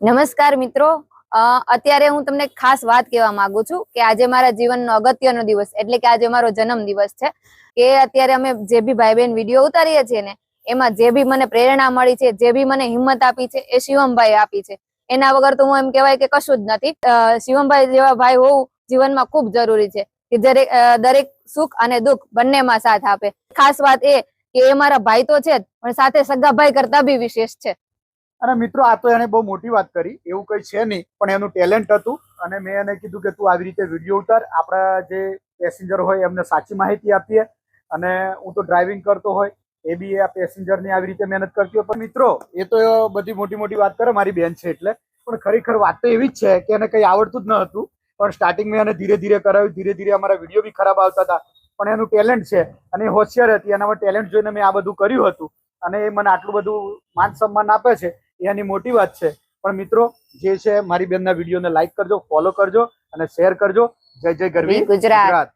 નમસ્કાર મિત્રો, અત્યારે હું તમને ખાસ વાત કહેવા માંગુ છું કે આજે મારા જીવનનો અગત્યનો દિવસ એટલે કે આજે મારો જન્મ દિવસ છે. કે અત્યારે અમે જે બી ભાઈ બહેન વિડીયો ઉતારીએ છીએ ને એમાં જે બી મને પ્રેરણા મળી છે, જે બી મને હિંમત આપી છે એ શિવમભાઈ આપી છે. એના વગર તો હું એમ કહેવાય કે કશું જ નથી. શિવમભાઈ જેવા ભાઈ હોવું જીવનમાં ખૂબ જરૂરી છે કે દરેક સુખ અને દુઃખ બંનેમાં સાથ આપે. ખાસ વાત એ કે એ મારા ભાઈ તો છે જ પણ સાથે સગા ભાઈ કરતા બી વિશેષ છે. અને મિત્રો, આ તો એને બહુ મોટી વાત કરી. એવું કઈ છે નહીં, પણ એનું ટેલેન્ટ હતું. અને મેં એને કીધું કે તું આવી રીતે વિડીયો ઉતાર, આપણા જે પેસેન્જર હોય એમને સાચી માહિતી આપીએ. અને હું તો ડ્રાઇવિંગ કરતો હોય, એ બી આ પેસેન્જરની આવી રીતે મહેનત કરતી હોય. પણ મિત્રો, એ તો બધી મોટી મોટી વાત કરે, મારી બેન છે એટલે. પણ ખરેખર વાત તો એવી જ છે કે એને કંઈ આવડતું જ ન હતું. પણ સ્ટાર્ટિંગ મેં એને ધીરે ધીરે કરાવ્યું, ધીરે ધીરે અમારા વિડીયો બી ખરાબ આવતા હતા. પણ એનું ટેલેન્ટ છે અને એ હોશિયાર હતી. એનામાં ટેલેન્ટ જોઈને મેં આ બધું કર્યું હતું. અને એ મને આટલું બધું માન સન્માન આપે છે, એની મોટી વાત છે. પણ મિત્રો, જે છે મારી બેનના વિડીયોને લાઈક કરજો, ફોલો કરજો અને શેર કરજો. જય જય ગરવી ગુજરાત.